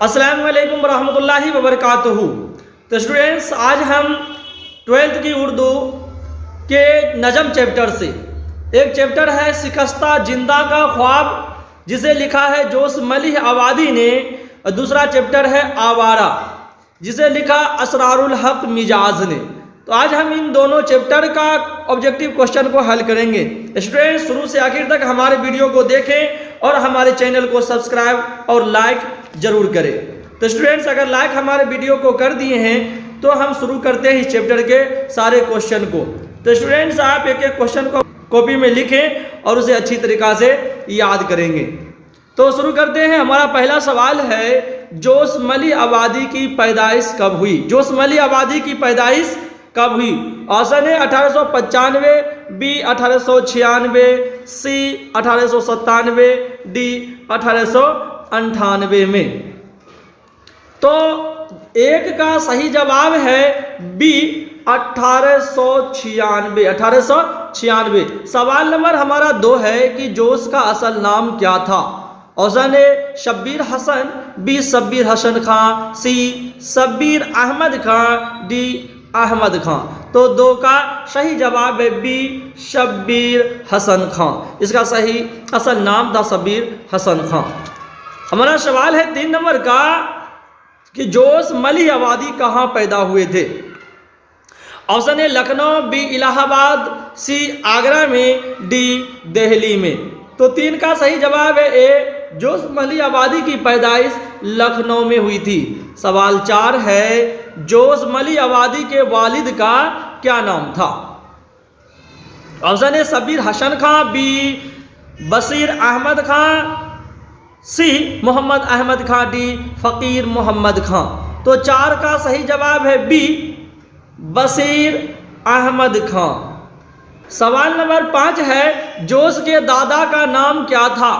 अस्सलाम वालेकुम रहमतुल्लाहि व बरकातुहू। तो स्टूडेंट्स, आज हम 12th की उर्दू के नज़म चैप्टर से एक चैप्टर है शिकस्ता जिंदा का ख्वाब, जिसे लिखा है जोश मलिह आबादी ने। और दूसरा चैप्टर है आवारा, जिसे लिखा असरारुल हक मिजाज ने। तो आज हम इन दोनों चैप्टर का ऑब्जेक्टिव क्वेश्चन को हल करेंगे। स्टूडेंट्स, शुरू से आखिर तक हमारे वीडियो को देखें और हमारे चैनल को सब्सक्राइब और लाइक जरूर करें। तो स्टूडेंट्स, अगर लाइक हमारे वीडियो को कर दिए हैं तो हम शुरू करते हैं इस चैप्टर के सारे क्वेश्चन को। तो स्टूडेंट्स, आप एक एक क्वेश्चन को कॉपी में लिखें और उसे अच्छी तरीक़ा से याद करेंगे। तो शुरू करते हैं। हमारा पहला सवाल है, जोश मलिह आबादी की पैदाइश कब हुई? जोश मलिह आबादी की पैदाइश कब हुई? ऑप्शन है 1895, बी 1896, सी 1897, डी 1898 में। तो एक का सही जवाब है बी 1896। 1896। सवाल नंबर हमारा 2 है कि जोश का असल नाम क्या था? Option A Shabbir Hasan, B Shabbir Hasan Khan, C Shabbir Ahmad Khan, D Ahmad Khan. तो 2 का सही जवाब है बी शब्बीर हसन खां। इसका सही असल नाम था शब्बीर हसन खां। हमारा सवाल है 3 नंबर का कि जोश मलिह आबादी कहाँ पैदा हुए थे? Option A Lucknow, B Allahabad, C Agra में, डी दिल्ली में। तो 3 का सही जवाब है ए, जोश मलिह आबादी की पैदाइश लखनऊ में हुई थी। सवाल 4 है, जोश मलिह आबादी के वालिद का क्या नाम था? Option A Shabbir Hasan Khan, B Bashir Ahmed Khan, C Mohammad Ahmed Khan, D Fakir Mohammad खां। तो 4 का सही जवाब है बी बशीर अहमद खां। सवाल नंबर 5 है, जोश के दादा का नाम क्या था?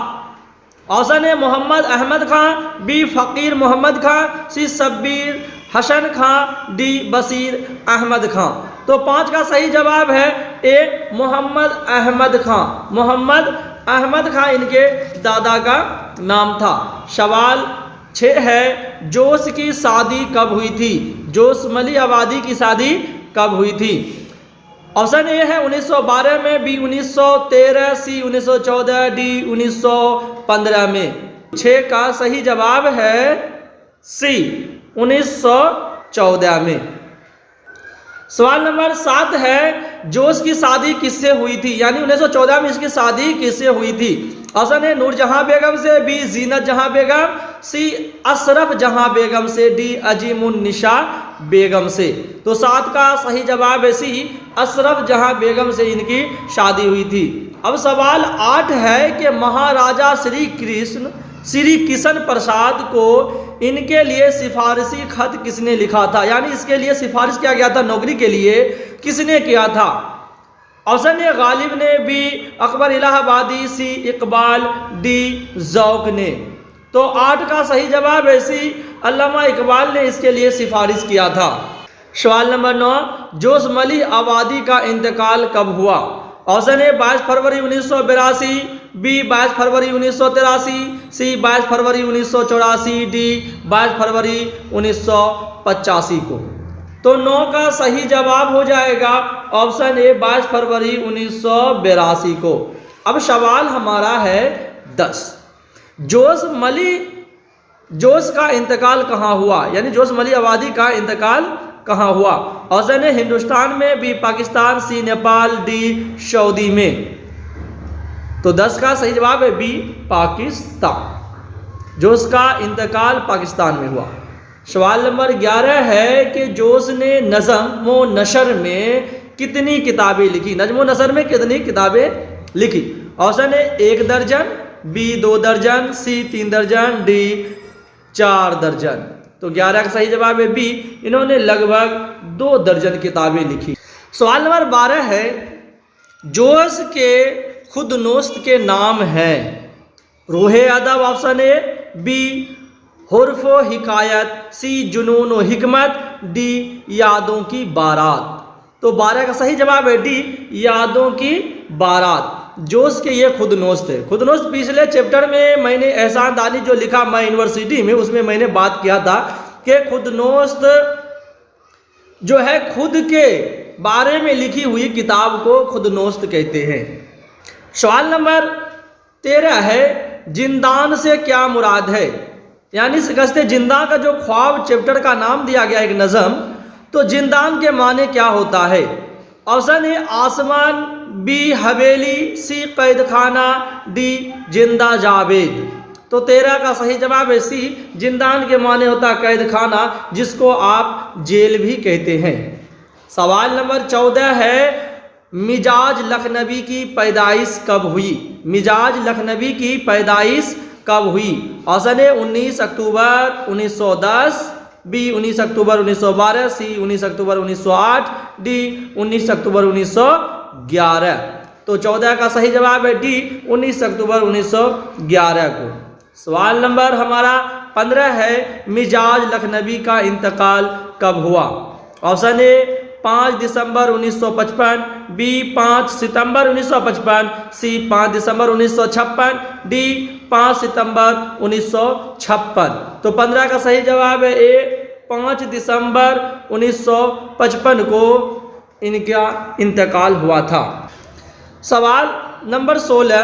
Option A Mohammad Ahmed Khan, B Fakir Mohammad Khan, C Shabbir Hasan Khan, D Bashir Ahmed Khan. तो 5 का सही जवाब है ए मोहम्मद अहमद खां। मोहम्मद अहमद खां इनके दादा का नाम था। सवाल 6 है, जोश की शादी कब हुई थी? जोश मलिह आबादी की शादी कब हुई थी? ऑप्शन ए है 1912 में, बी 1913, सी 1914, डी 1915 में। 6 का सही जवाब है सी 1914 में। सवाल नंबर 7 है, जोश की शादी किससे हुई थी? यानी 1914 में इसकी शादी किससे हुई थी? ऑप्शन ए नूरजहां बेगम से, बी जीनत जहां बेगम, सी अशरफ जहां बेगम से, डी अजीमुन्निसा बेगम से। तो 7 का सही जवाब है सी अशरफ जहां बेगम से इनकी शादी हुई थी। अब सवाल 8 है कि महाराजा श्री किशन प्रसाद को इनके लिए सिफारिशी खत किसने लिखा था? यानी इसके लिए सिफारिश किया गया था, नौकरी के लिए किसने किया था? ऑप्शन ए गालिब ने, बी अकबर इलाहाबादी, सी इकबाल, डी ज़ौक ने। तो 8 का सही जवाब है सी अल्लामा इकबाल ने इसके लिए सिफारिश किया था। सवाल नंबर 9, जोश मलिह आबादी का इंतकाल कब हुआ? ऑप्शन ए 22 फरवरी 1982, बी 22 फरवरी 1983, सी 22 फरवरी 1984, डी 22 फरवरी 1985 को। तो 9 का सही जवाब हो जाएगा ऑप्शन ए 22 फरवरी 1982 को। अब सवाल हमारा है 10, जोश का इंतकाल कहाँ हुआ? यानी जोश मलिह आबादी का इंतकाल कहाँ हुआ? ऑप्शन ए हिंदुस्तान में, बी पाकिस्तान, सी नेपाल, डी सऊदी में। तो 10 का सही जवाब है बी पाकिस्तान। जोश का इंतकाल पाकिस्तान में हुआ। सवाल नंबर 11 है कि जोश ने नज़्म व नशर में कितनी किताबें लिखी? नज़्म व नशर में कितनी किताबें लिखी? ऑप्शन ए 1 दर्जन, बी 2 दर्जन, सी 3 दर्जन, डी 4 दर्जन। तो 11 का सही जवाब है बी, इन्होंने लगभग 2 दर्जन किताबें लिखी। सवाल नंबर 12 है, जोश के खुद नोस्त के नाम हैं? रोहे अदब ऑप्शन ए, बी हुर्फ हिकायत, सी जुनून व हिकमत, डी यादों की बारात। तो 12 का सही जवाब है डी यादों की बारात। जोश के ये खुदनोश थे। खुदनोश पिछले चैप्टर में मैंने एहसान दानी जो लिखा मैं यूनिवर्सिटी में, उसमें मैंने बात किया था कि खुदनोश जो है खुद के बारे में लिखी हुई किताब को खुदनोस्त कहते हैं। सवाल नंबर 13 है, जिंदान से क्या मुराद है? यानी शिकस्त जिंदा का जो ख्वाब चैप्टर का नाम दिया गया एक नज़म, तो जिंदान के माने क्या होता है? ऑप्शन ए आसमान, बी हवेली, सी कैद खाना, डी जिंदा जावेद। तो 13 का सही जवाब है सी, जिंदान के माने होता है कैद खाना, जिसको आप जेल भी कहते हैं। सवाल नंबर 14 है, मिजाज लखनवी की पैदाइश कब हुई? मिजाज लखनवी की पैदाइश कब हुई? ऑप्शन ए 19 अक्टूबर 1910, बी 19 अक्टूबर 1912, सी 19 अक्टूबर 1908, डी 19 अक्टूबर 1911। तो 14 का सही जवाब है डी 19 अक्टूबर 1911 को। सवाल नंबर हमारा 15 है, मिजाज लखनवी का इंतकाल कब हुआ? ऑप्शन ए 5 दिसंबर 1955, बी 5 सितंबर 1955, सी 5 दिसंबर 1956, डी 5 सितंबर 1956। तो 15 का सही जवाब है ए 5 दिसंबर 1955 को इनका इंतकाल हुआ था। सवाल नंबर 16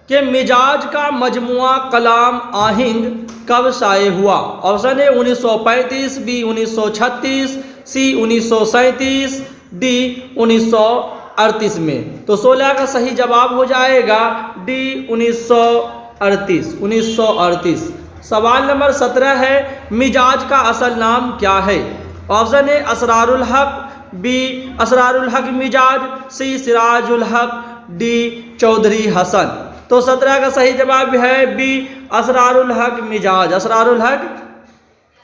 कि मिजाज का मजमुआ कलाम আহিंद कब शाये हुआ? Option A 1935, B 1936, C 1937, D 1938 में। तो 16 का सही जवाब हो जाएगा डी 1938। सवाल नंबर 17 है, मिजाज का असल नाम क्या है? ऑप्शन ए असरारुल हक, बी असरारुल हक मिजाज, सी सिराजुल हक, डी चौधरी हसन। तो 17 का सही जवाब है बी असरारुल हक मिजाज, असरारुल हक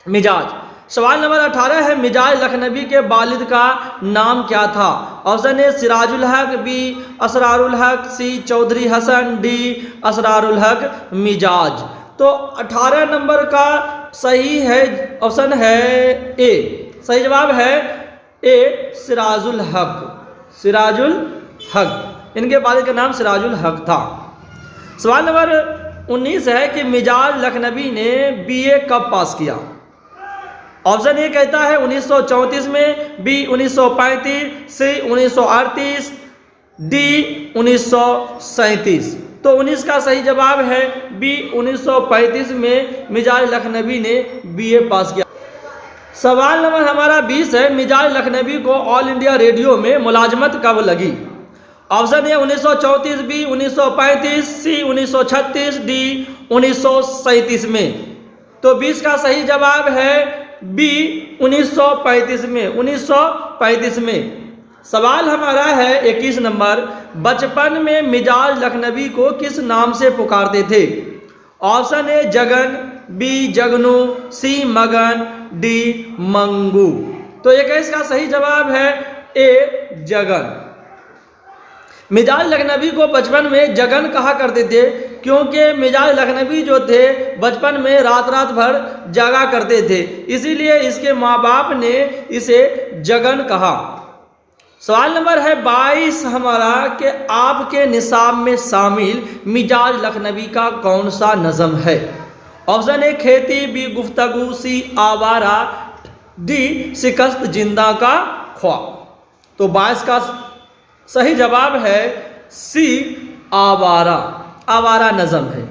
मिजाज। सवाल नंबर 18 है, मिजाज लखनवी के वालिद का नाम क्या था? ऑप्शन ए सिराजुल हक, बी असरारुल हक, सी चौधरी हसन, डी असरारुल हक मिजाज। तो 18 नंबर का सही है ऑप्शन है ए, सही जवाब है ए सिराजुल हक, सिराजुल हक। इनके वालिद का नाम सिराजुल हक था। सवाल नंबर 19 है कि मिजाज लखनवी ने बीए कब पास किया? ऑप्शन ए कहता है 1934 में, बी 1935, सी 1938, डी 1937। तो 19 का सही जवाब है बी 1935 में मिजाज लखनवी ने बीए पास किया। सवाल नंबर हमारा 20 है, मिजाज लखनवी को ऑल इंडिया रेडियो में मुलाजमत कब लगी? Option A 1934, B 1935, C 1936, D 1937 में। तो 20 का सही जवाब है बी 1935 में, 1935 में। सवाल हमारा है 21 नंबर, बचपन में मिजाज लखनवी को किस नाम से पुकारते थे? ऑप्शन ए जगन, बी जगनू, सी मगन, डी मंगू। तो 21 का सही जवाब है ए जगन। मिजाज लखनवी को बचपन में जगन कहा करते थे, क्योंकि मिजाज लखनवी जो थे बचपन में रात रात भर जागा करते थे, इसीलिए इसके माँ बाप ने इसे जगन कहा। सवाल नंबर है 22 हमारा कि आपके निसाब में शामिल मिजाज लखनवी का कौन सा नज़म है? ऑप्शन ए खेती, बी गुफ्तगू, सी आवारा, डी शिकस्त जिंदा का ख्वाब। तो 22 का सही जवाब है सी आवारा, आवारा नज़म है।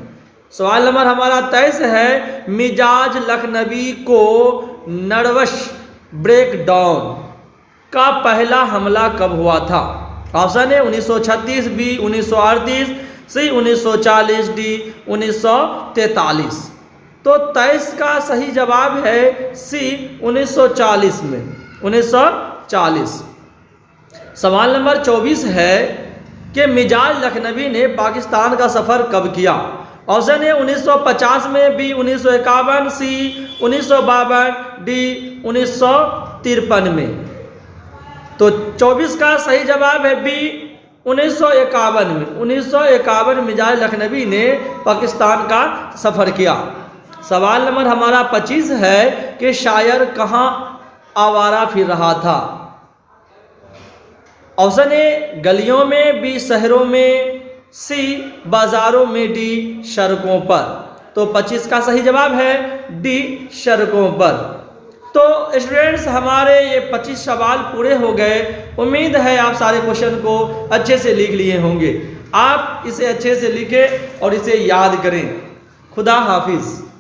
सवाल नंबर हमारा 23 है, मिजाज लखनवी को नर्वस ब्रेकडाउन का पहला हमला कब हुआ था? Option A 1936, B 1938, C 1940, D 1943। तो 23 का सही जवाब है सी 1940 में, 1940। सवाल नंबर 24 है कि मिजाज लखनवी ने पाकिस्तान का सफ़र कब किया? ऑप्शन ए 1950 में, बी 1951, सी 1952, डी 1953 में। तो 24 का सही जवाब है बी 1951 में, 1951 मिजाज लखनवी ने पाकिस्तान का सफ़र किया। सवाल नंबर हमारा 25 है कि शायर कहाँ आवारा फिर रहा था? ऑप्शन ए गलियों में, बी शहरों में, सी बाजारों में, डी सड़कों पर। तो 25 का सही जवाब है डी सड़कों पर। तो स्टूडेंट्स हमारे ये 25 सवाल पूरे हो गए। उम्मीद है आप सारे क्वेश्चन को अच्छे से लिख लिए होंगे। आप इसे अच्छे से लिखें और इसे याद करें। खुदा हाफिज़।